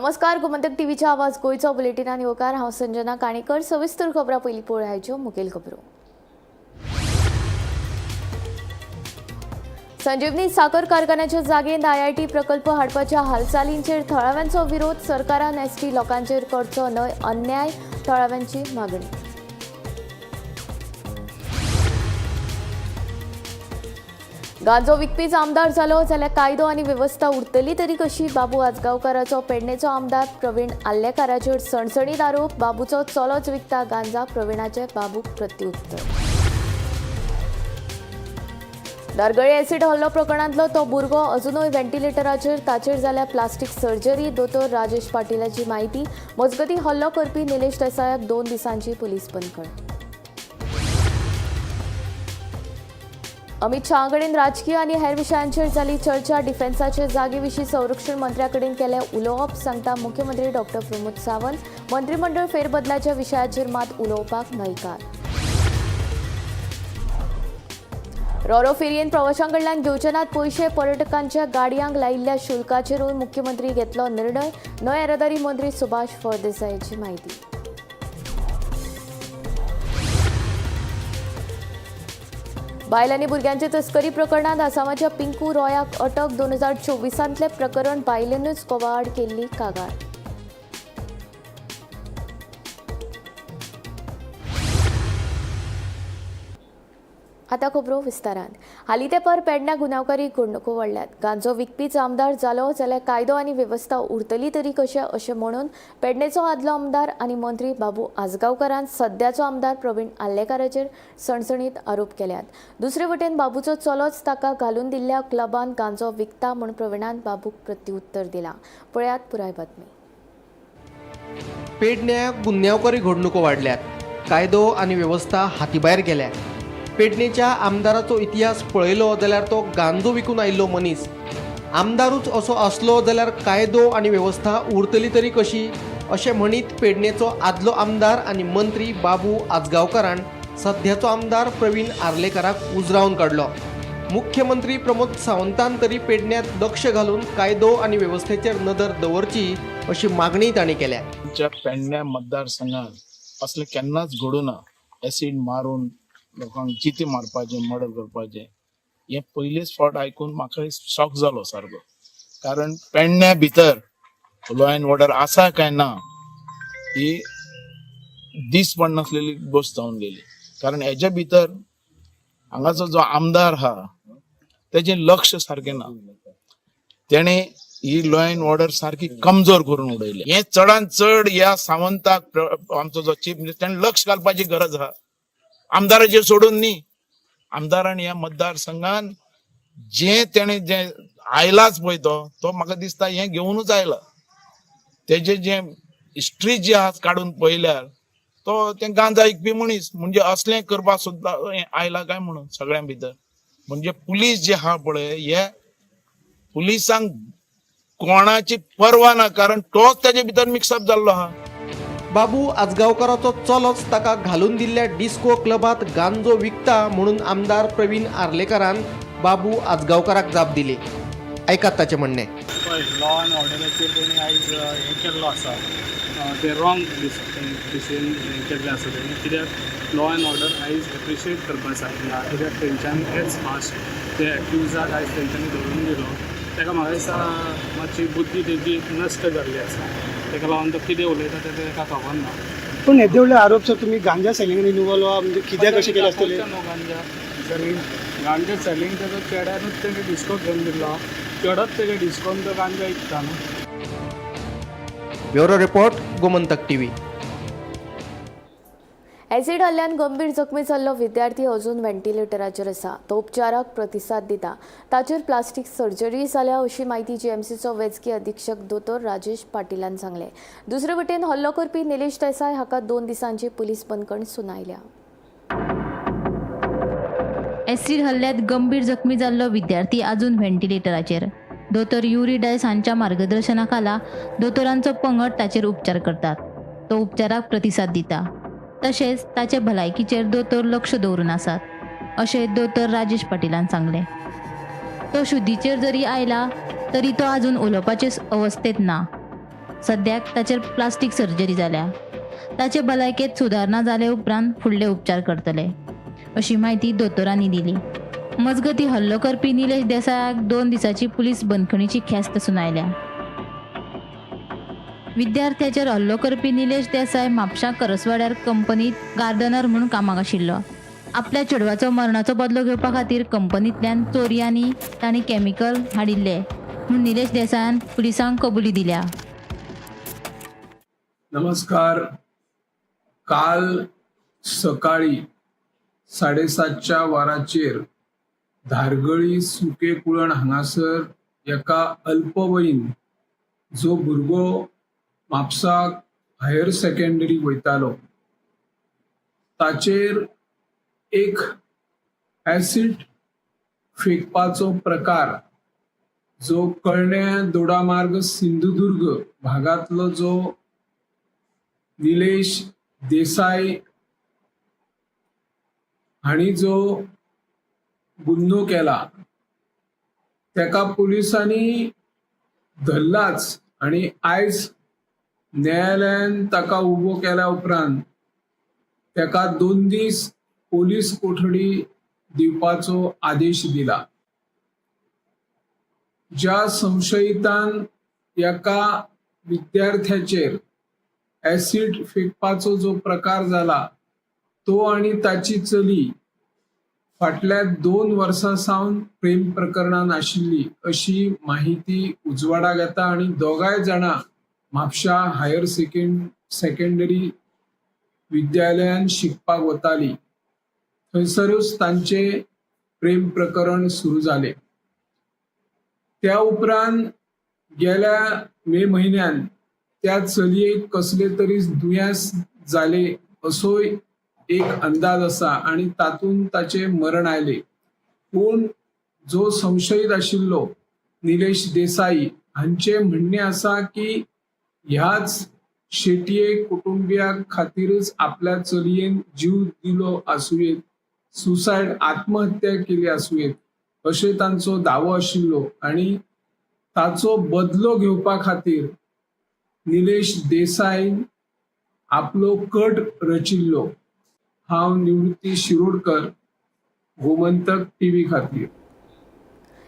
नमस्कार. गोमंतक टीव्हीच्या आवाज गोयचो बुलेटिनान येवकार. हांव संजना काणेकर. सविस्तर खबरां पयलीं पळोवयाच्यो मुखेल खबरो. संजीवनी साखर कारखान्याच्या जागेंत IIT प्रकल्प हाडपाच्या हालचालींचेर थळाव्यांचो विरोध. सरकारान एसटी लोकांचेर करचो न्हय अन्याय, थळाव्यांची मागणी. गांजो विकपीच आमदार जालो जाल्यार कायदो आनी वेवस्था उरतली तरी कशी. बाबू आजगांवकाराचो पेडणेचो आमदार प्रवीण आल्लेकाराचेर सणसणीत आरोप. बाबूचो चलोच विकता गांजा, प्रवीणाचे बाबूक प्रत्युत्तर. दारगळे एसिड हल्लो प्रकरणांतलो तो भुरगो अजुनूय व्हेंटिलेटराचेर. ताचेर जाल्या प्लास्टीक सर्जरी. दोतोर राजेश पाटीलाची माहिती. मजगतीं हल्लो करपी निलेश देसायाक 2 दिसांची पुलीस बंदखण. अमित शहा कडेन राजकीय आनी हेर विशयांचेर जाली चर्चा. डिफेन्साचे जागे विशीं संरक्षण मंत्र्या कडेन केलें उलोवप, सांगता मुख्यमंत्री डॉ. प्रमोद सावंत. मंत्रिमंडळ फेरबदलाच्या विशयाचेर मात उलोवपाक न्हयकार. रोरो फेरयेन प्रवाशांकडल्यान घेवचे नात पयशे. पर्यटकांच्या गाडयांक लायिल्ल्या शुल्काचेरूय मुख्यमंत्री घेतलो निर्णय. न्हय येरादारी मंत्री सुभाष फळदेसायाची माहिती. बायल आनी भुरग्यांचे तस्करी प्रकरणांत आसामाच्या पिंकू रॉयाक अटक. 2024तले प्रकरण बायलेनूच कोवाड केल्ली कागाळ. आतां खबरो विस्तारान. हालीं तेंपार पेडण्यां गुन्यांवकारी घडणुको वाडल्यात. गांजो विकपीच आमदार जालो जाल्यार कायदो आनी वेवस्था उरतली तरी कशें अशें म्हणून पेडणेचो आदलो आमदार आनी मंत्री बाबू आजगांवकारान सद्याचो आमदार प्रवीण आल्लेकाराचेर सणसणीत आरोप केल्यात. दुसरे वटेन बाबूचो चलोच ताका घालून दिल्ल्या क्लबान गांजो विकता म्हूण प्रवीणान बाबूक प्रत्युत्तर दिलां. पळयात पुराय बातमी. पेडण्यां गुन्यांवकारी घडणुको वाडल्यात. कायदो आनी वेवस्था हातीभायर गेल्या. पेडणेच्या आमदाराचो इतिहास पळयलो जाल्यार तो गांजो विकून आयिल्लो मनीस. आमदारूच असो आसलो जाल्यार कायदो आनी वेवस्था उरतली तरी कशी अशें म्हणीत पेडणेचो आदलो आमदार आनी मंत्री बाबू आजगांवकारान सध्याचो आमदार प्रवीण आर्लेकाराक उजरावन काडलो. मुख्यमंत्री प्रमोद सावंतान तरी पेडण्यात लक्ष घालून कायदो आनी वेवस्थेचेर नदर दवरची अशी मागणी तांणी केल्या. पेडण्या मतदारसंघात असले केन्नाच घडूं ना. एसीड मारून लोकांक चिती मारपाचे, मर्डर करपाचे हे पयलेच फावट आयकून म्हाका शॉक जालो सारको. कारण पेडण्या भितर लॉ अँड ऑर्डर आसा काय ना ही दीस पडनासलेली गोष्ट जावन गेली. कारण हेच्या भितर हांगाचो जो आमदार हा तेजें लक्ष सारकें ना. तेणे ही लॉ अँड ऑर्डर सारकी कमजोर करून उडयली. हे चडान चड ह्या सावंताक आमचो जो चीफ मिनिस्टर ताणें लक्ष घालपाची गरज आहा. आमदाराचेर सोडून न्ही. आमदारान ह्या मतदारसंघान जे आयलाच पळय तो म्हाका दिसता हे घेवनूच आयला. तेजे जे हिस्ट्री जी आहा काडून पळयल्यार तो ते गांजा विकपी मनीस म्हणजे असलें करपाक सुद्दां आयला काय म्हणून सगळ्यां भितर. म्हणजे पुलीस जे आहा पळय हे पुलिसांक कोणाची पर्वा ना. कारण तोच तेजे भितर मिक्सअप जाल्लो आहा. बाबू आजगांवकाराचो चलोच ताका घालून दिल्ल्या डिस्को क्लबात गांजो विकता म्हणून आमदार प्रवीण आर्लेकारान बाबू आजगांवकाराक जाप दिली. ऐकात ताचें म्हणणें. लॉ अँड ऑर्डराचेर तेणी आयज हें केल्लो आसा ते रॉंग डिसिजन केल्लें आसा तेणी. कित्याक लॉ अँड ऑर्डर आयज एप्रिशिएट करपाक जाय. कित्याक तेंच्यांनी तेच फास्ट ते एक्युजाक आयज तेंच्यांनी धरून दिलो. ताका म्हाका दिसता मातशी बुद्धी तेजी नश्ट जाल्ली आसा. ताका लागून तो कितें उलयता तें ताका खबर ना. पण येदे व्हडले आरोप सर तुमी गांजा सेलिंग रिन्यूवल म्हणजे कित्याक अशें केलें आसतलें? गांजा सेलिंग गांजा सेलिंग तेजो चेड्यानूच तेणें डिस्को घेवन दिलो. चेडोच तेजे डिस्कोन तो गांजा विकता न्हू. Bureau report Gomantak TV. Acid हल्ल्यान गंभीर जखमी जाल्लो विद्यार्थी अजून व्हेंटिलेटराचेर आसा. तो उपचाराक प्रतिसाद दिता. ताचेर प्लास्टीक सर्जरी जाल्या अशी माहिती जीएमसीचो वैजकी अधीक्षक दोतोर राजेश पाटीलान सांगले. दुसरे वटेन हल्लो करपी निलेश देसाय हाका 2 दिसांची पुलीस बंदखण सुनायल्या. एसिड हल्ल्यात गंभीर जखमी जाल्लो विद्यार्थी अजून व्हेंटिलेटराचेर. दोतोर युरिडायस हांच्या मार्गदर्शनाखाला दोतोरांचो पंगड ताचेर उपचार करतात. तो उपचाराक प्रतिसाद दिता. तशेंच ताचे भलायकीचेर दोतोर लक्ष दवरून आसात अशें दोतोर राजेश पाटीलान सांगलें. तो शुद्धीचेर जरी आयला तरी तो अजून उलोवपाचे अवस्थेत ना. सद्याक ताचेर प्लास्टीक सर्जरी जाल्या. ताचे भलायकेत सुदारणा जाले उपरांत फुडले उपचार करतले अशी माहिती दोतोरांनी दिली. मजगती हल्लो करपी निलेश देसायाक 2 दिसाची पुलीस बंदखणीची ख्यास्त सुनायल्या. विद्यार्थ्याचेर हल्लो करपी निलेश देसाय म्हापशां करसवाड्यार कंपनीत गार्डनर म्हणून कामाक आशिल्लो. आपल्या चेडवाचो मरणाचो बदलो घेवपा खातीर कंपनींतल्यान चोरयांनी तांणी कॅमिकल हाडिल्ले म्हूण निलेश देसायान पुलिसांक कबुली दिल्या. नमस्कार. काल सकाळी 7:30च्या वरांचेर धारगळी सुके कुळण हांगासर एका अल्पवयीन जो भुरगो म्हापसा हायर सेकंडरी वयतालो ताचेर एक ॲसिड फेकपाचो प्रकार जो कळण्या दोडामार्ग सिंधुदुर्ग भागातलो जो निलेश देसाय हाणी जो गुन्हो केला तेका पुलिसांनी धरलाच आणि आयज न्यायालयान ताका उबो केल्या उपरांत तेका 2 दीस पोलीस कोठडी दिवपाचो आदेश दिला. ज्या संशयितान एका विद्यार्थ्याचेर ॲसिड फेकपाचो जो प्रकार जाला तो आणि ताची चली फाटल्या 2 वर्सां सावन प्रेम प्रकरणान आशिल्ली अशी माहिती उजवाडाक येता आणि दोगांय जाणां म्हापशा हायर सेकंडरी विद्यालयान शिकपाक वताली. थंयसरूच तांचे प्रेम प्रकरण सुरू जाले. त्या उपरांत गेल्या मे म्हयन्यान त्या चलयेक कसले तरी दुयेंस जाले असोय एक अंदाज आसा आणि तातूंत ताचे मरण आयले. पूण जो संशयीत आशिल्लो निलेश देसाई हांचे म्हणणे आसा की ह्याच शेटये कुटुंबियाक खातीरच आपल्या चलयेन जीव दिलो आसुयेत, सुसायड आत्महत्या केली आसुयेत अशें तांचो दावो आशिल्लो आणि ताचो बदलो घेवपा खातीर निलेश देसाईन आपलो कट रचिल्लो. हांव निवृत्ती शिरोडकर, गोमंतक टीव्ही खातीर.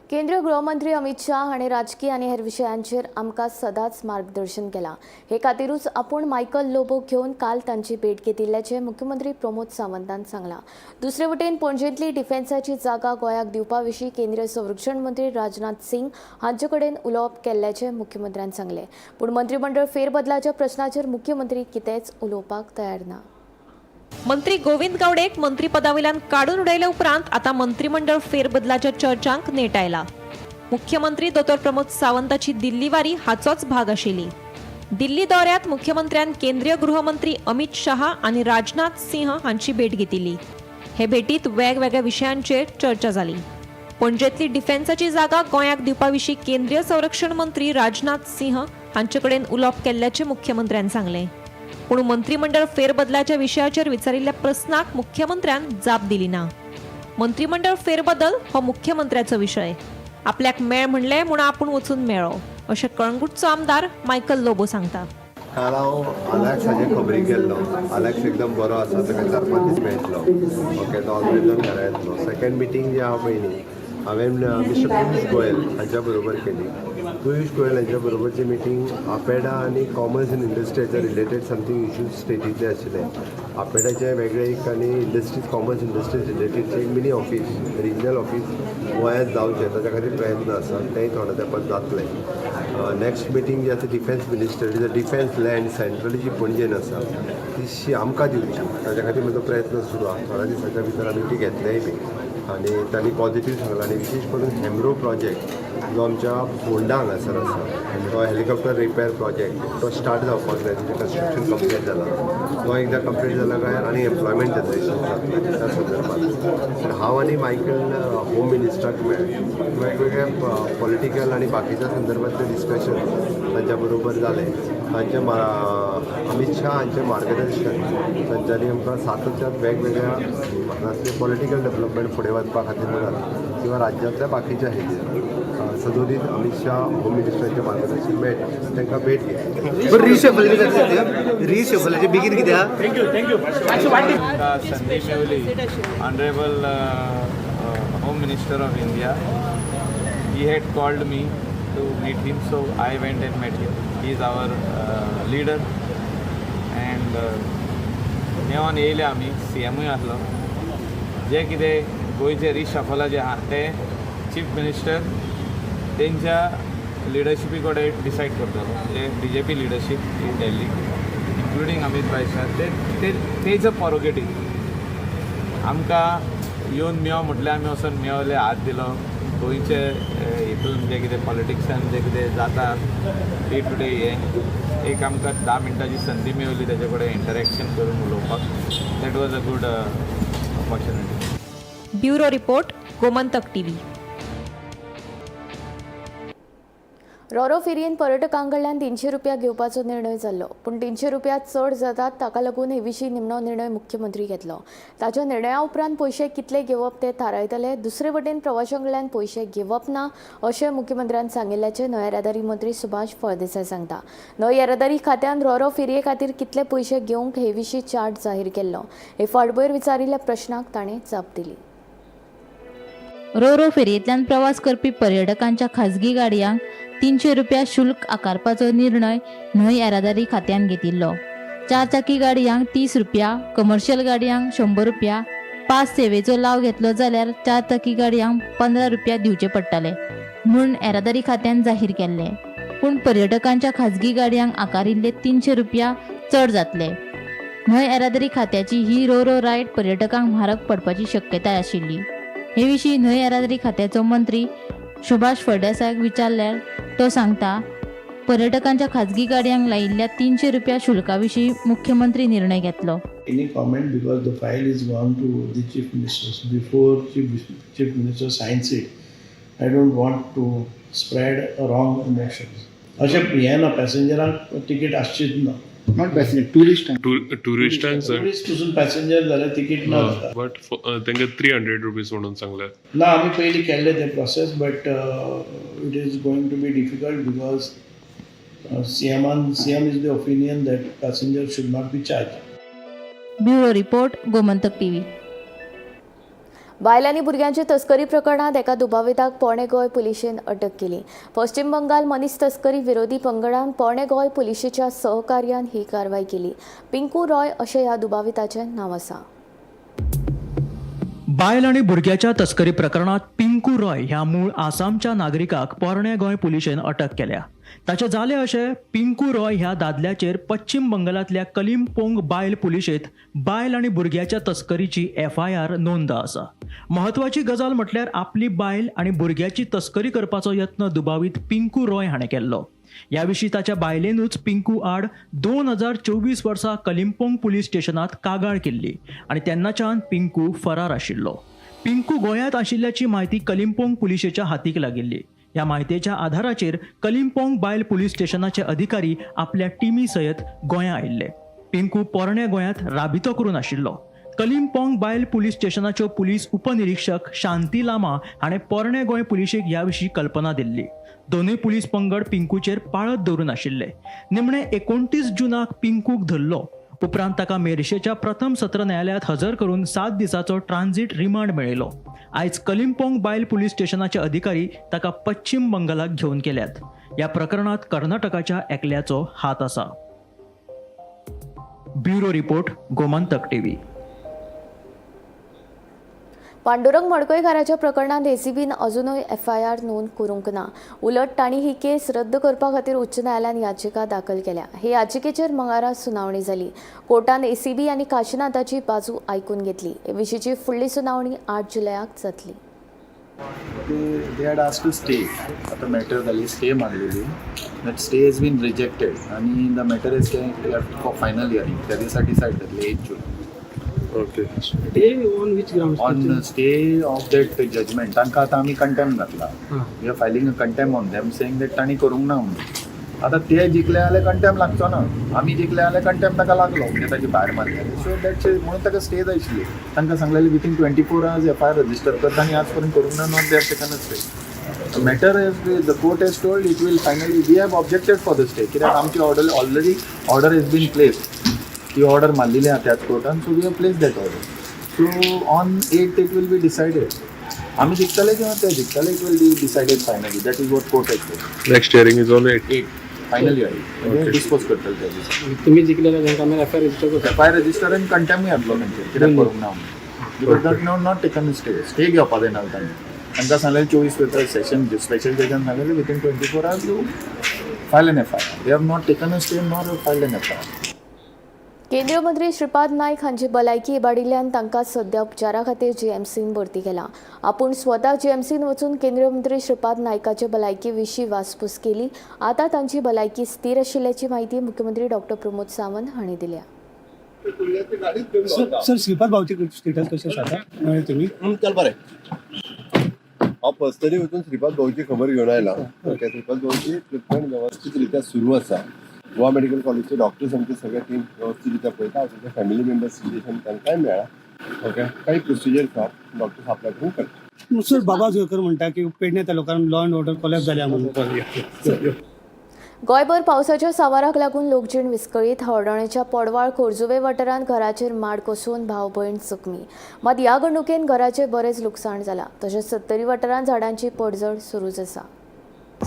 केंद्रीय गृहमंत्री अमित शाह हाणें राजकीय आनी हेर विशयांचेर आमकां सदांच मार्गदर्शन केलां. हे खातीरूच आपूण मायकल लोबोक घेवन काल तांची भेट घेतिल्ल्याचें मुख्यमंत्री प्रमोद सावंतान सांगलां. दुसरे वटेन पणजेंतली डिफेन्साची जागा गोंयाक दिवपा विशीं केंद्रीय संरक्षण मंत्री राजनाथ सिंग हांचे कडेन उलोवप केल्ल्याचें मुख्यमंत्र्यान सांगलें. पूण मंत्रिमंडळ फेरबदलाच्या प्रस्नाचेर मुख्यमंत्री कितेंच उलोवपाक तयार ना. मंत्री गोविंद गावडेक मंत्रीपदावयल्यान काडून उडयले उपरांत आता मंत्रिमंडळ फेरबदलाच्या चर्चांक नेट आयला. मुख्यमंत्री दोतोर प्रमोद सावंताची दिल्ली वारी हाचोच भाग आशिल्ली. दिल्ली दौऱ्यांत मुख्यमंत्र्यान केंद्रीय गृहमंत्री अमित शाह आनी राजनाथ सिंह हांची भेट घेतिल्ली. हे भेटीत वेगवेगळ्या विशयांचेर चर्चा जाली. पणजेंतली डिफेन्साची जागा गोंयाक दिवपा विशीं केंद्रीय संरक्षण मंत्री राजनाथ सिंह हांचे कडेन उलोवप केल्ल्याचें मुख्यमंत्र्यान सांगलें. पूण मंत्रिमंडळ फेरबदलाच्या विशयाचेर विचारिल्ल्या प्रस्नाक मुख्यमंत्र्यान जाप दिली ना. मंत्रिमंडळ फेरबदल हो मुख्यमंत्र्याचो विशय. आपल्याक मेळ म्हणले म्हूण आपूण वचून मेळ्ळो अशें कळंगूटचो आमदार मायकल लोबो सांगता. काल हांव आलेक्स हाजे खबरी गेल्लो. आलेक्स एकदम बरो आसा, ताका 4-5 दीस मेळटलो. ओके, तो ऑलरेडी घरा येतलो. सेकंड मिटींग जी हांव पयली हांवें मिस्टर पियूष गोयल हांच्या बरोबर केली. पियूष गोयल हांच्या बरोबरची मिटींग आपेडा आनी कॉमर्स इन इंडस्ट्रीचे रिलेटेड समथींग इश्यूज स्टेटींतले आशिल्ले. आपेडाचे वेगळे एक आनी इंडस्ट्रीज कॉमर्स इंडस्ट्रीज रिलेटेडचे एक मिनी ऑफीस, रिजनल ऑफीस गोंयांत जावचें ताच्या खातीर प्रयत्न आसा. तेंय थोड्या तेंपात जातलें. नेक्स्ट मिटींग जी आसा defence minister, defence land centrally जी पणजेन आसा ती आमकां दिवची ताच्या खातीर म्हजो प्रयत्न सुरू आसा. थोड्या दिसांच्या भितर आमी ती घेतलेय बी आनी तांणी पॉझिटीव सांगलां. आनी विशेश करून हेमरो प्रोजेक्ट जो आमच्या फोंडा हांगासर आसा तो हेलिकॉप्टर रिपेर प्रोजेक्ट तो स्टार्ट जावपाक जाय. तेजें कन्स्ट्रक्शन कंप्लीट जालां. तो एकदां कंप्लीट जालां काय आनी एम्प्लॉयमेंट जनरेशन जातलें त्या संदर्भात. हांव आनी मायकल होम मिनिस्टराक मेळ्ळे. वेगवेगळ्या पॉलिटिकल आनी बाकीच्या संदर्भातलें डिस्कशन तांच्या बरोबर जालें. तांचे अमित शाह हांचे मार्गदर्शन तांच्यांनी आमकां सातत्यान वेगवेगळ्या भारतांतले पॉलिटिकल डेव्हलपमेंट फुडें वचपा खातीर म्हणत किंवा राज्यांतल्या बाकीच्या हेजेर सदोदीत अमित शाह होम मिनिस्टरांचें मार्गदर्शन मेळटा तांकां भेट घेतली. रिशफलाचे बेगीन कित्याक संधी मेवली honourable home minister of India. He had called me to meet him, so I went and met him. He is our leader and मेळोन येयले आमी CMूय आसलो. जे कितें गोंयचे रिशफल जे आहा ते चीफ मिनिस्टर तेंच्या लिडरशिपी कडेन डिसायड करतलो. जे BJP leadership in Delhi including Amit भाई शाह तेज अ प्रोगेटीव आमकां येवन मेळो म्हटल्यार आमी वचून मेळले, हात दिलो. गोंयचे हितून जे कितें पॉलिटिक्सान जे कितें जाता डे टू डे हें एक आमकां 10 मिनटांची संदी मेळ्ळी तेजे कडेन इंटरेक्शन करून उलोवपाक. That was a good opportunity. Bureau report, Gomantak TV. RoRo फेरयेन पर्यटकांकडल्यान 300 रुपया घेवपाचो निर्णय जाल्लो, पूण 300 रुपया चड जातात ताका लागून हे विशीं निमणो निर्णय मुख्यमंत्री घेतलो. ताच्या निर्णया उपरांत पयशे कितले घेवप ते थारायतले. दुसरे वटेन प्रवाशांकडल्यान पयशे घेवप ना अशें मुख्यमंत्र्यान सांगिल्ल्याचें न्हंय येरादारी मंत्री सुभाष फळदेसाय सांगता. न्हंय येरादारी खात्यान रोरो फेरये खातीर कितले पयशे घेवंक हे विशीं चार्ट जाहीर केल्लो. हे फाटभुंयेर विचारिल्ल्या प्रश्नाक ताणें जाप दिली. रोरो फेरयेंतल्यान प्रवास करपी पर्यटकांच्या खाजगी गाडयांक 300 रुपया शुल्क आकारपाचो निर्णय न्हंय येरादारी खात्यान घेतिल्लो. 4 चाकी गाडयांक 30 रुपया, कमर्शियल गाडयांक 100 रुपया, पास सेवेचो लाव घेतलो जाल्यार 4 चाकी गाडयांक 15 रुपया दिवचे पडटले म्हूण येरादारी खात्यान जाहीर केल्ले. पूण पर्यटकांच्या खाजगी गाडयांक आकारिल्ले 300 रुपया चड जातले. न्हंय येरादारी खात्याची ही रोरो रायड पर्यटकांक म्हारग पडपाची शक्यताय आशिल्ली. हे विशीं न्हंय येरादारी खात्याचो मंत्री सुभाष फळदेसायाक विचारल्यार तो सांगता, पर्यटकांच्या खाजगी गाडयांक लायिल्ल्या 300 रुपया शुल्का विशीं मुख्यमंत्री निर्णय घेतलो. Any comment because the file is gone to the chief ministers before chief minister signs it. I don't want to spread wrong emotions. अशें हें ना पॅसेंजरांक तिकीट आसचीच ना. नॉट पॅसेंजर टुरिस्टांक टुरिस्ट पसून पॅसेंजर जाल्यार तिकीट ना. बट तांकां 300 रुपीज म्हणून सांगल्यार ना आमी पयलीं केल्ले ते process but it is going to be difficult because CM is the opinion that passenger should not be charge. Bureau report, Gomantak TV. बायल आनी भुरग्यांचे तस्करी प्रकरणात एका दुबाविताक पोरणे गोंय पुलिशेन अटक केली. पश्चिम बंगाल मनीस तस्करी विरोधी पंगडान पोरणे गोंय पुलिशेच्या सहकार्यान ही कारवाय केली. पिंकू रॉय अशें ह्या दुबाविताचें नांव आसा. बायल आनी भुरग्याच्या तस्करी प्रकरणात पिंकू रॉय ह्या मूळ आसामच्या नागरिकाक पोरणे गोंय पुलिशेन अटक केल्या. ताचे जाले अशें पिंकू रॉय ह्या दादल्याचेर पश्चिम बंगालांतल्या कलिंपोंग बायल पुलिशेंत बायल आनी भुरग्याच्या तस्करीची FIR नोंद आसा. महत्वाची गजाल म्हटल्यार आपली बायल आनी भुरग्याची तस्करी करपाचो यत्न दुबावीत पिंकू रॉय हाणें केल्लो. ह्या विशीं ताच्या बायलेनूच पिंकू आड 2024 वर्सा कलिंपोंग पुलीस स्टेशनात कागाळ केल्ली आनी तेन्नाच्यान पिंकू फरार आशिल्लो. पिंकू गोंयांत आशिल्ल्याची म्हायती कलिंपोंग पुलिशेच्या हातीक लागिल्ली. ह्या म्हायतेच्या आधाराचेर कलिंपोंग बायल पुलीस स्टेशनाचे अधिकारी आपल्या टिमी सयत गोंयां आयिल्ले. पिंकू पोरण्या गोंयांत राबितो करून आशिल्लो. कलिंपोंग बायल पुलीस स्टेशनाच्यो पुलीस उपनिरीक्षक शांती लामा हाणें पोरणे गोंय पुलिशेक ह्या विशीं कल्पना दिल्ली. दोनूय पुलीस पंगड पिंकूचेर पाळत दवरून आशिल्ले. निमणे 29 जूनाक पिंकूक धरलो. उपरांत ताका मेर्शेच्या प्रथम सत्र न्यायालयात हजर करून 7 दिसाचो ट्रान्झीट रिमांड मेळयलो. आयज कलिंपोंग बायल पुलीस स्टेशनाचे अधिकारी ताका पश्चिम बंगालाक घेवन गेल्यात. ह्या प्रकरणात कर्नाटकाच्या एकल्याचो हात आसा. Bureau report, Gomantak TV. Pandurang मडकयकाराच्या प्रकरणात ACBन अजूनय FIR नोंद करूंक ना. उलट तांणी ही केस रद्द करपा खातीर उच्च न्यायालयान याचिका दाखल केल्या. हे याचिकेचेर मंगळारा सुनावणी जाली. कोर्टान ACB आनी काशीनाथाची बाजू आयकून घेतली. हे विशींची फुडली सुनावणी 8 जुलयाक जातली. They had asked to stay. आता मॅटर जाली, स्टे मागलेली. That stay has been rejected आणि the matter is for final hearing. त्या दिसा डिसायड जातले 8 जुलय. Okay. Stay on which ground? On stay of that judgment. तांकां आतां आमी कंटेम घातला. We are filing a contempt on them saying that तांणी करूंक ना म्हणून. आता ते जिंकले जाल्यार कंटेम लागचो ना, आमी जिंकले जाल्यार कंटेम ताका लागलो म्हणजे ताची भायर मारलेली. सो दॅट्स म्हणून ताका स्टे जाय आशिल्ली. तांकां सांगलेलें विथीन 24 hours FIR रजिस्टर करता आनी आज पर्यंत करूंक ना. Not they have taken a stay. Matter as the court has told it will finally we have objected for the stay. कित्याक आमची already order has been placed. ती ऑर्डर मारलेली आहा त्याच कोर्टान. So we have place that order. So on 8th it will be decided. आमी जिंकतले किंवा ते जिंकतले it will be decided finally. That is what court has told. Next hearing is on 8. Finally म्हणजे डिस्पोज करतले त्या दिसा. तुम्ही जिंकलेल्या तांकां आमी FIR रजिस्टर करता. FIR रजिस्टर आनी कंटेम्यूय घातलो तांचेर. कित्याक करूंक ना because that not taken stay घेवपा जायना तांकां सांगलेलें 24 पेपर सेशन स्पेशल जजान सांगलेलें within 24 hours you file an FIR. They have not taken a stay nor filed an FIR. केंद्रीय मंत्री श्रीपाद नायक हांची भलायकी इबाडिल्ल्यान तांकां सध्या उपचारा खातीर GMCन भरती केला. आपूण स्वता GMCन वचून केंद्रीय मंत्री श्रीपाद नायकाचे भलायकी विशीं वासपूस केली. आतां तांची भलायकी स्थिर आशिल्ल्याची म्हायती मुख्यमंत्री डॉक्टर प्रमोद सावंत हांणी दिल्या. सर श्रीपाद भाऊची स्टेटस कशी आसा म्हळ्यार तुमी चल बरें. हांव पर्सनली वचून श्रीपाद भाऊची खबर घेवन आयला. ओके, श्रीपाद भाऊची ट्रिटमेंट व्यवस्थीत रित्या सुरू आसा. गोवा मेडिकल कॉलेजचे डॉक्टर्स आमचे सगळे टीम व्यवस्थीत रित्या पळयता. हांव तुमच्या फॅमिली मेंबर्स सिच्युएशन तांकांय मेळ्ळा. ओके, काही प्रोसिजर्स आहा डॉक्टर्स आपल्या करून करता. सर बाबा जोकर म्हणटा की पेडणे तालुक्यात लॉ अँड ऑर्डर कोलॅप्स जाल्या म्हणून. गोंयभर पावसाच्या सावाराक लागून लोकजीण विस्कळीत. हळदणेच्या पडवाळ खोर्जुवे वाठारांत घराचेर माड कोसळून भाव भयण जखमी. मात ह्या घडणुकेन घराचें बरेंच लुकसाण जालां. तशेंच 70 वाठारांत झाडांची पडझड सुरूच आसा.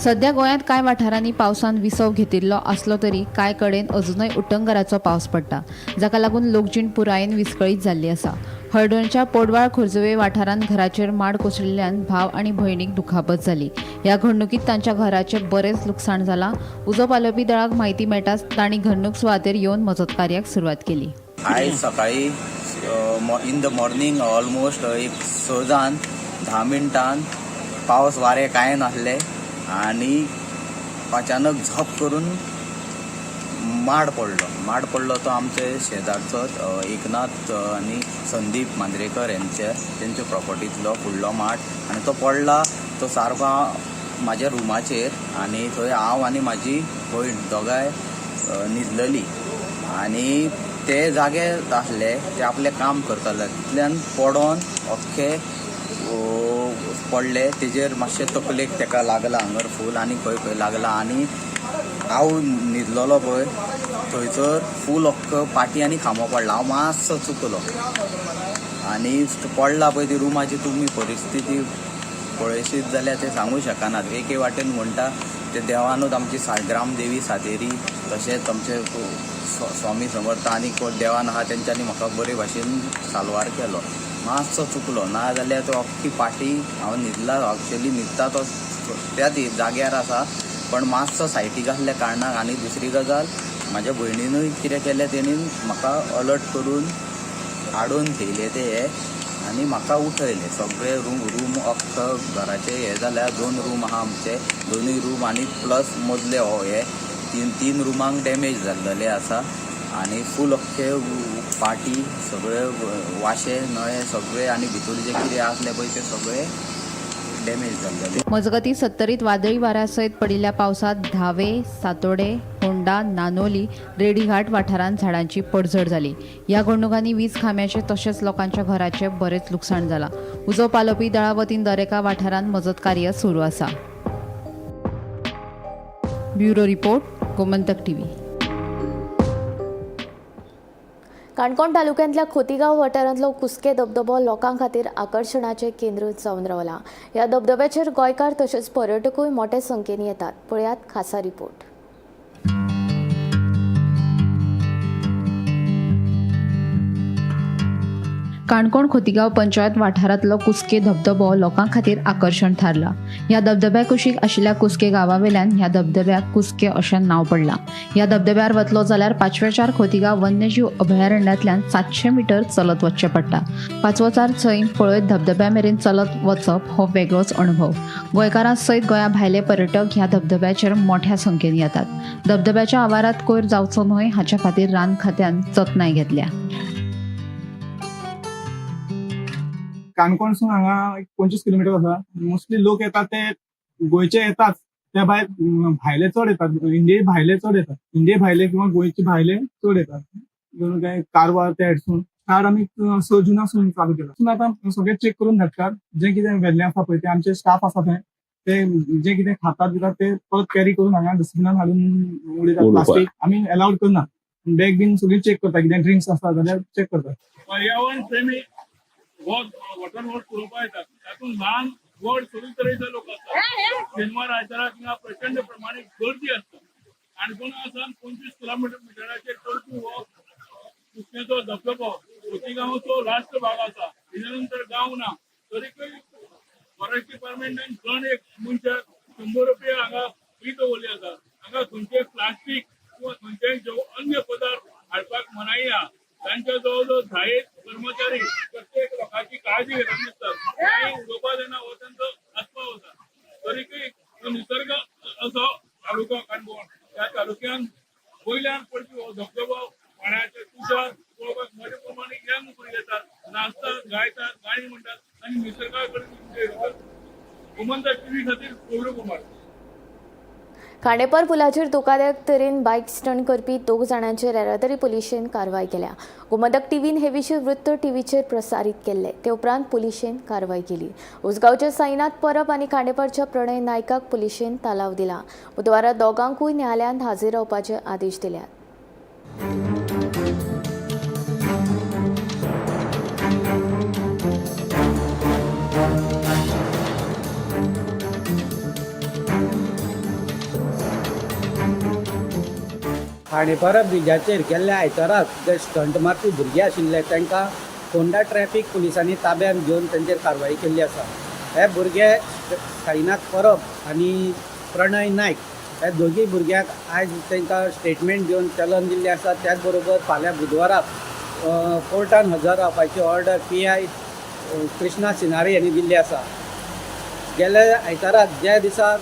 सध्या गोंयांत कांय वाठारांनी पावसान विसव घेतिल्लो आसलो तरी कांय कडेन अजूनय उटंगराचो पावस पडटा, जाका लागून लोकजीण पुरायेन विस्कळीत जाल्ली आसा. हळदणच्या पोडवाळ खोर्जुवे वाठारांत घराचेर माड कोसळिल्ल्यान भाव आनी भयणीक दुखापत जाली. ह्या घडणुकीत तांच्या घराचें बरेंच लुकसाण जालां. उजो पालोवपी दळाक म्हायती मेळटाच तांणी घडणूक सुवातेर येवन मजत कार्याक सुरवात केली. आयज सकाळी इन द मॉर्निंग ऑलमोस्ट एक 10 मिनटान पावस वारें कांय नासलें आनी अचानक झप करून माड पडलो तो आमचे शेजारचोच एकनाथ आनी संदीप मांद्रेकर तेंचे प्रॉपर्टींतलो फुडलो माड. आनी तो पडला तो सारको म्हाज्या रुमाचेर आनी थंय हांव आनी म्हाजी भयण दोगांय न्हिदलेली आनी ते जागे आसले ते आपलें काम करताले. तितल्यान पडोन अख्खे पडले. तेजेर मातशें तकलेक तेका लागला हांगर फूल आनी खंय खंय लागला आनी हांव न्हिदलोलो पळय थंयसर फूल अख्खो पाटी आनी खांबो पडला. हांव मातसो चुकलो आनी पडला पळय ती रुमाची तुमी परिस्थिती पळयशीत जाल्यार ते सांगूं शकनात. एके वाटेन म्हणटा ते देवानूच आमची ग्रामदेवी सातेरी तशेंच आमचे स्वामी समर्थ आनी देवान आहा तेंच्यांनी म्हाका बरे भाशेन साल्वार केलो. मातसो चुकलो ना जाल्यार तो अख्खी पाटी हांव न्हिदला एक्चुअली न्हिदता तो त्या जाग्यार आसा पण मातसो सायटीक आसल्या कारणाक. आनी दुसरी गजाल म्हाज्या भयणीनूय कितें केलें तेणी म्हाका अलर्ट करून हाडून थेयले ते हे आनी म्हाका उठयले. सगळे रूम अख्खो घराचे हे जाल्यार 2 रूम आहा आमचे. दोनूय रूम आनी प्लस मदले हो हे तीन रुमांक डॅमेज जाल्लेले आसा आनी फूल अख्खे पाटी सगळे वाशे नळे सगळे आनी भितर जे कितें आसले पळय ते सगळे डॅमेज जाल्लेले. मजगतीं 70 वादळी वाऱ्या सयत पडिल्ल्या पावसात धावे, सातोडे, होंडा, नानोली, रेडीघाट वाठारांत झाडांची पडझड जाली. ह्या घडणुकांनी वीज खांब्याचे तशेंच लोकांच्या घराचे बरेच लुकसाण जालां. उजो पालोवपी दळा वतीन दरेका वाठारांत मजत कार्य सुरू आसा. Bureau report, Gomantak TV. Canacona तालुक्यांतल्या खोतीगांव वाठारांतलो कुस्के धबधबो लोकां खातीर आकर्शणाचें केंद्र जावन रावला. ह्या धबधब्याचेर गोंयकार तशेंच पर्यटकूय मोठ्या संख्येन येतात. पळयात खासा रिपोर्ट. काणकोण खोतीगांव पंचायत वाठारांतलो कुस्के धबधबो लोकां खातीर आकर्षण थारला. ह्या धबधब्या कुशीक आशिल्ल्या कुस्के गांवावेल्यान ह्या धबधब्याक कुस्के अशें नांव पडलां. ह्या धबधब्यार वतलो जाल्यार 5वेचार खोतीगांव वन्यजीव अभयारण्यांतल्यान 700 मीटर चलत वचचें पडटा. 5वचार थंय पळयत धबधब्या मेरेन चलत वचप हो वेगळोच अणभव. गोंयकारां सयत गोंया भायले पर्यटक ह्या धबधब्याचेर मोठ्या संख्येन येतात. धबधब्याच्या आवारात कोयर जावचो न्हय हाचे खातीर रान खात्यान जतनाय घेतल्या. काणकोणसून हांगा 25 किलोमीटर आसा. मोस्टली लोक येतात ते गोंयचे येतात त्या भायर भायले चड येतात, इंडिये भायले चड येतात, इंडिये भायले किंवा गोंयचे भायले चड येतात. जणू काय कारवार त्या हेडसून कार्ड आमी 6 जुनासून चालू केला. आतां सगळे चेक करून धाडटात. जे कितें व्हेल्लें आसा पळय ते आमचे स्टाफ आसा थंय ते जे कितें खातात बितात ते परत कॅरी करून हांगा डस्टबिनान घालून उडयतात. प्लास्टीक आमी अलाउड करना. बॅग बीन सगळी चेक करता, कितें ड्रिंक्स आसा जाल्यार चेक करतात. पर्यावरण प्रेमी वॉटर वॉर्ड पळोवपा येतात. तातूंत ल्हान व्हड सगळे तरेचे लोक असतात. शेनवार आयतारा थिंगा प्रचंड प्रमाणे गर्दी आसता. काणकोणा सावन 25 किलोमिटराचेर चलपी हो कुसकेचो धबधबो खोतीगांवचो लास्ट भाग आसा. तेच्या नंतर गांव ना. तरीकय फॉरेस्ट डिपार्टमेंटान जण एक मनशाक 100 रुपया हांगा फी दवरली आसा. हांगा खंयचेय प्लास्टीक किंवा खंयचेय अन्य पदार्थ हाडपाक मनाई आहा. तांच्या जवळ 10 कर्मचारी प्रत्येक लोकांची काळजी घेतात दिसतात. काही उडोवपा जायना हो तांचो आस्पाव आसा. तरीकय तो निसर्ग असो तालुको काणकोण त्या तालुक्यान वयल्यान पडपी हो धबधबो पाण्याचे तुषार पळोवपाक मजा प्रमाणे यंग भुरगे येतात, नाचतात, गायतात, गाणी म्हणटात आनी निसर्गा कडेन गोमंतक टीव्ही खातीर गौरव कुमार. खांडेपार पुलाचेर धोकादायक तरेन बायक स्टंट करपी 2 जाणांचेर येरादारी पुलिशेन कारवाय केल्या. गोमंतक टीव्हीन हे विशीं वृत्त टीव्हीचेर प्रसारीत केल्ले. ते उपरांत पुलिशेन कारवाय केली. उसगांवच्या साईनाथ परब आनी खांडेपारच्या प्रणय नायकाक पुलिशेन तालाव दिला. बुधवारा दोगांकूय न्यायालयांत हाजीर रावपाचे आदेश दिल्यात. खांडेपारा ब्रिजाचेर गेल्ल्या आयताराक जे स्टंट मारपी भुरगे आशिल्ले तांकां फोंडा ट्रॅफिक पुलिसांनी ताब्यांत घेवन तांचेर कारवाई केल्ली आसा. हे भुरगे साईनाथ परब आनी प्रणय नायक हे दोगी भुरग्यांक आयज तांकां स्टेटमेंट दिवन चलन दिल्लें आसा. त्याच बरोबर फाल्यां बुधवाराक कोर्टान हजर रावपाची ऑर्डर PI कृष्णा सिनारे हांणी दिल्ली आसा. गेल्या आयताराक ज्या दिसा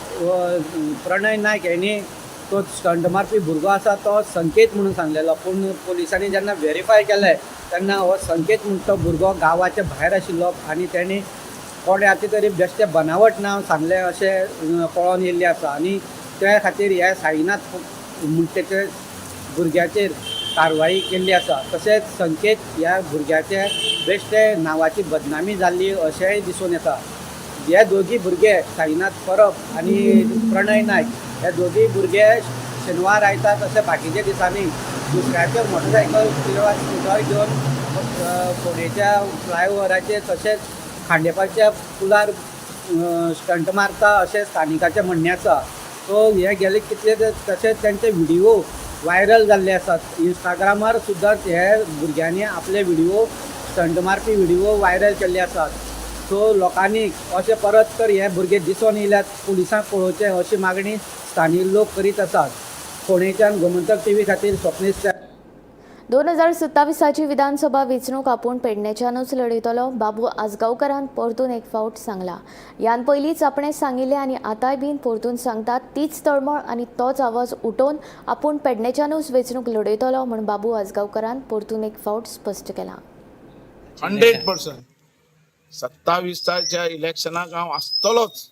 प्रणय नायक हांणी तो स्टंट मारपी भुरगो आसा तो संकेत म्हणून सांगलेलो, पूण पुलिसांनी जेन्ना व्हेरीफाय केलें तेन्ना हो संकेत म्हणून तो भुरगो गांवाच्या भायर आशिल्लो आनी तांणी कोणे आतां तरी बेश्टें बनावट नांव सांगलें अशें कळोन येयल्लें आसा. आनी त्या खातीर ह्या साईनाथ म्हणटे भुरग्याचेर कारवाई केल्ली आसा. तशेंच संकेत ह्या भुरग्याचे बेश्टे नांवाची बदनामी जाल्ली अशेंय दिसून येता. हे दोगी भुरगे साईनाथ परब आनी प्रणय नायक हे दोगी भुरगे शेनवार आयतार तशें बाकीच्या दिसांनी दुसऱ्याचे मोटरसायकल किंवा स्कुटर घेवन फोंडेच्या फ्लायओव्हराचेर तशेंच खांडेपारच्या पुलार स्टंट मारता अशें स्थानिकाचें म्हणणें आसा. सो हे गेले कितले तशेंच तांचे व्हिडिओ व्हायरल जाल्ले आसात. इंस्टाग्रामार सुद्दां हे भुरग्यांनी आपले व्हिडिओ स्टंट मारपी व्हिडिओ व्हायरल केल्ले आसात. सो लोकांनी अशें परत तर हे भुरगे दिसून येयल्यात पुलिसांक पळोवचे अशी मागणी स्थानीक लोक करीत आसात. फोंडेच्यान गोमंतक टीव्ही खातीर स्वप्नील. 2027ची विधानसभा वेंचणूक आपूण पेडणेच्यानूच लढयतलो बाबू आजगांवकारान परतून एक फावट सांगला. ह्यान पयलींच आपणें सांगिल्लें आनी आतांय बीन परतून सांगतात तीच तळमळ आनी तोच आवाज उठोवन आपूण पेडणेच्यानूच वेंचणूक लढयतलो म्हूण बाबू आजगांवकारान परतून एक फावट स्पश्ट केलां. 100% 27च्या इलेक्शनाक हांव आसतलोच.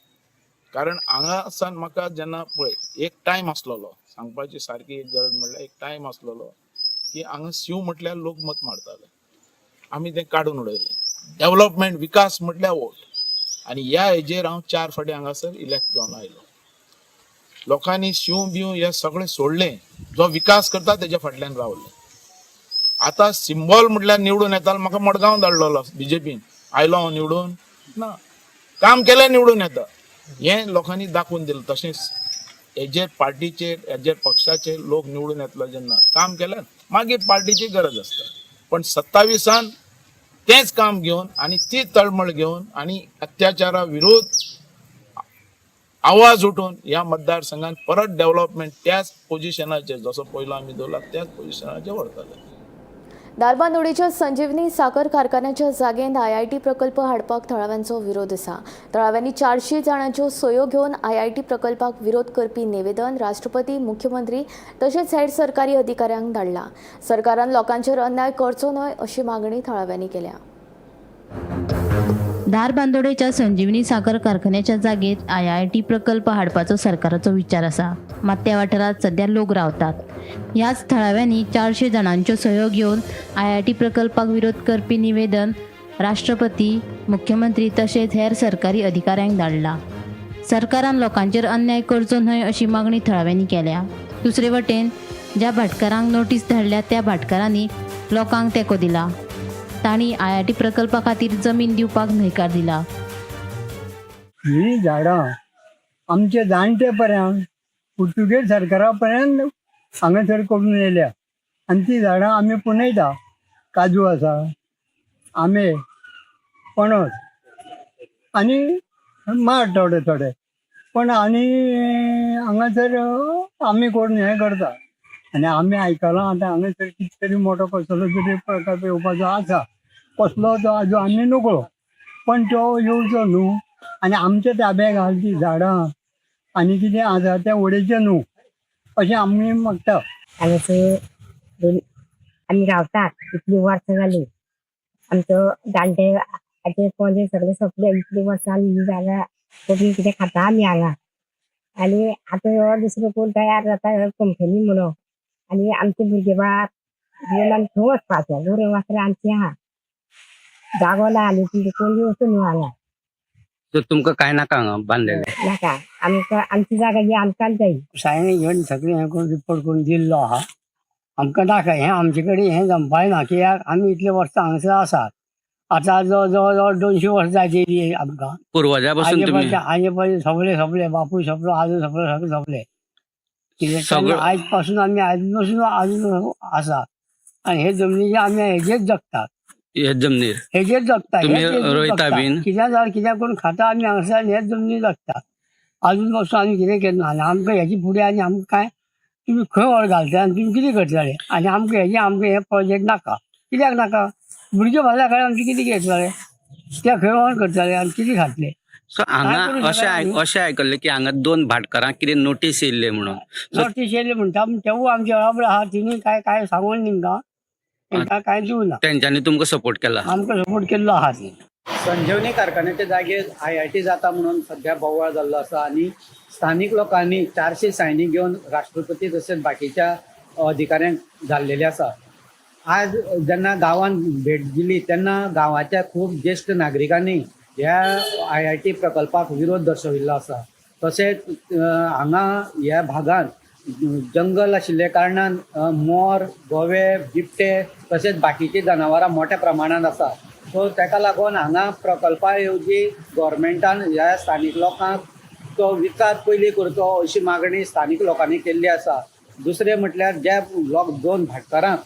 कारण हांगा सावन म्हाका जेन्ना पळय एक टायम आसलोलो, सांगपाची सारकी एक गरज म्हणल्यार एक टायम आसलोलो की हांगा शिव म्हटल्यार लोक मत मारताले, आमी तें काडून उडयलें. डेव्हलपमेंट विकास म्हटल्यार वोट. आनी ह्या हेजेर हांव 4 फावटी हांगासर इलेक्ट जावन आयलो. लोकांनी शिव बिव हे सगळें सोडलें, जो विकास करता तेज्या फाटल्यान रावले. आतां सिंबॉल म्हटल्यार निवडून येतालो, म्हाका मडगांव धाडलेलो BJPन, आयलो हांव निवडून ना, काम केलें निवडून येता हें लोकांनी दाखोवन दिलें. तशेंच हेजेर पार्टीचेर हेजेर पक्षाचेर लोक निवडून येतलो जेन्ना काम केलें मागीर पार्टीची गरज आसता. पण 27 तेंच काम घेवन आनी ती तळमळ घेवन आनी अत्याचारा विरोध आवाज उठोवन ह्या मतदारसंघात परत डेव्हलपमेंट त्याच पोझिशनाचेर जसो पयलो आमी दवरला त्याच पोझिशनाचेर व्हरतले. दारबांदोडेच्या संजीवनी साखर कारखान्याच्या जागेंत IIT प्रकल्प हाडपाक थळाव्यांचो विरोध आसा. थळाव्यांनी 400 जाणांच्यो सयो घेवन IIT प्रकल्पाक विरोध करपी निवेदन राष्ट्रपती, मुख्यमंत्री तशेंच हेर सरकारी अधिकाऱ्यांक धाडलां. सरकारान लोकांचेर अन्याय करचो न्हय अशी मागणी थळाव्यांनी केल्या. धारबांदोडेच्या संजीवनी साखर कारखान्याच्या जागेत IIT प्रकल्प हाडपाचो सरकाराचो विचार आसा, मात त्या वाठारात सध्या लोक रावतात. ह्याच थळाव्यांनी 400 जाणांच्यो सह्यो घेवन IIT प्रकल्पाक विरोध करपी निवेदन राष्ट्रपती, मुख्यमंत्री तशेंच हेर सरकारी अधिकाऱ्यांक धाडला. सरकारान लोकांचेर अन्याय करचो न्हय अशी मागणी थळाव्यांनी केल्या. दुसरे वटेन ज्या भाटकारांक नोटीस धाडल्या त्या भाटकारांनी लोकांक तेंको दिला. तांणी IIT प्रकल्पा खातीर जमीन दिवपाक न्हयकार दिला. ही झाडां आमचे जाणटे पर्यंत पुर्तुगेज सरकारा पर्यंत हांगासर करून येयल्या आनी ती झाडां आमी पुनयता. काजू आसा, आंबे, पणस आनी माड थोडे पण आनी हांगासर आमी करून हें करता. आनी आमी आयकलां आतां हांगासर कितें तरी मोठो कसलो तरी प्रकल्प येवपाचो आसा. कसलो तो आजू आमी नकळो, पण तो येवचो न्हू आनी आमच्या ताब्याक घालची झाडां आनी कितें आसा तें उडयचें न्हू अशें आमी मागता. हांगासर आमी रावतात इतलीं वर्सां जालीं. आमचो जाणटे आजे पणजे सगळे सोंपले. इतलीं वर्सां ही जागा करून कितें खाता आमी हांगा. आनी आतां हो दुसरो कोण तयार जाता कंपनी म्हणून आनी आमचे भुरगे बाळ घेवन आमी थंय वचपाचें. गोरवां वासरां आमचीं आहा, जागो ना आनी तुमकां कोण येवचो न्हू हांगा. तर तुमकां कांय नाका हांगा बांदलेलें नाका, आमकां आमची जागा ही आमकांच जाय. सायन घेवन सगळें हें करून रिपोर्ट करून दिल्लो आहा. आमकां नाका हें आमचे कडेन हें जमपाय ना. कित्याक आमी इतले वर्सां हांगासर आसात. आतां जवळ 200 वर्सां जायची आमकां. पूर्वजा पासून तुम्ही आजे पयलीं सोंपले बापूय सोंपलो, आजू सोंपलो, सगळें सोंपले. कित्याक आयज पासून आमी आयज पासून आजून आसा आनी हे जमनीचे आमी हेजेच जगतात. हे जमनीर हेजेच जगता. तुम्ही रोयता बीन? कित्याक जाल्यार कित्याक करून खाता आमी हांगासर आनी हेच जमनी जगतात. आजून पासून आमी कितें केलें ना आनी आमकां हेची फुडें आनी आमकां काय तुमी खंय व्हर घालता आनी तुमी कितें करतले आनी आमकां हे प्रोजेक्ट नाका. कित्याक नाका? भुरगे भाजल्या कडेन आमचे कितें घेतले ते खंय व्हर करतले आनी कितें खातले. सो हांगा अशें आयकल्लें की हांगा 2 भाटकारांक कितें नोटीस येयल्ले म्हणून. नोटीस येयले म्हणटा तेवूय आमचे बराबर आहा. तिणी काय सांगून तांकां काय दिवना. तेंच्यांनी तुमकां सपोर्ट केला? आमकां सपोर्ट केल्लो आहा. संजीवनी कारखान्याच्या जागेर IIT जाता म्हणून सध्या बोवाळ जाल्लो आसा आनी स्थानीक लोकांनी 400 सायनी घेवन राष्ट्रपती तशेंच बाकीच्या अधिकाऱ्यांक धाडलेले आसा. आज जेन्ना गांवांत भेट दिली तेन्ना गांवाच्या खूब ज्येश्ठ नागरिकांनी ह्या IIT प्रकल्पाक विरोध दर्शविल्लो आसा. तशेंच हांगा ह्या भागांत जंगल आशिल्ले कारणान मोर, गोवे, बिबटे तशेंच बाकीची जनावरां मोठ्या प्रमाणात आसा. सो ताका लागून हांगा प्रकल्पा येवजी गोवोरमेंटान ह्या स्थानीक लोकांक तो विचार पयलीं करचो अशी मागणी स्थानीक लोकांनी केल्ली आसा. दुसरें म्हटल्यार ज्या 2 भाटकारांक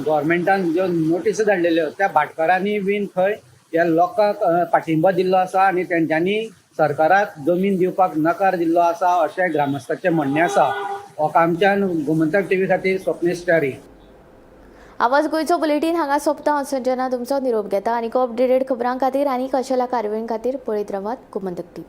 गोवोरमेंटान ज्यो नोटीस धाडलेल्यो त्या भाटकारांनी बीन थंय ह्या लोकांक पाठिंबो दिल्लो आसा आनी तेंच्यांनी सरकाराक जमीन दिवपाक नकार दिल्लो आसा अशें ग्रामस्थांचें म्हणणें आसा. हो आमच्यान गोमंतक TV खातीर स्वप्नेश च्यारी. आवाज गोंयचो बुलेटीन हांगा सोंपता. हांव संजना तुमचो निरोप घेता. आनी अपडेटेड खबरां खातीर आनी कशेल्या कारवाईं खातीर पळयत रावात गोमंतक TV.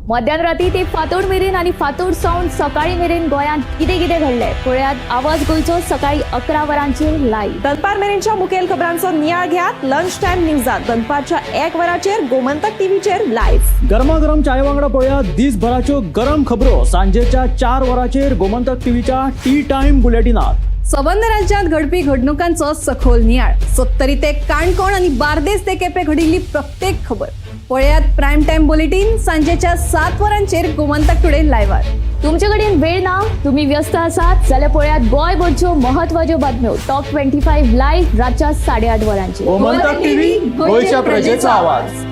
मध्यराती ते फातोड मेरेन आनी फातोड सावन सकाळी मेरेन गोंयांत कितें कितें घडलें पळयात आवाज गोंयचो सकाळी 11 वरांचेर लायव्ह. दनपार मेरेनच्या मुखेल खबरांचो नियाळ घेयात लंच टायम न्यूजात दनपारच्या 1 वराचेर गोमंतक टीव्हीचेर लायव्ह. गरमागरम चाय वांगडा पळयात दिसभराच्यो गरम खबरो सांजेच्या 4 वराचेर गोमंतक टीव्हीच्या टी टाइम बुलेटिनात. संबंध राज्यांत घडपी घडणुकांचो सखोल नियाळ 70 ते काणकोण आणि बार्देस ते केपें घडिल्ली प्रत्येक खबर पळयात प्रायम टाइम बुलेटिन सांजेच्या 7 वरांचेर गोमंतक टुडे लायव्हार. तुमचे कडेन वेळ ना, तुम्ही व्यस्त आसात जाल्यार पळयात गोंयभरच्यो म्हत्वाच्यो बातम्यो टॉप 25 लायव्ह रातच्या 8:30 वरांचेर. गोमंतक टीव्ही गोंयच्या प्रजेचो आवाज.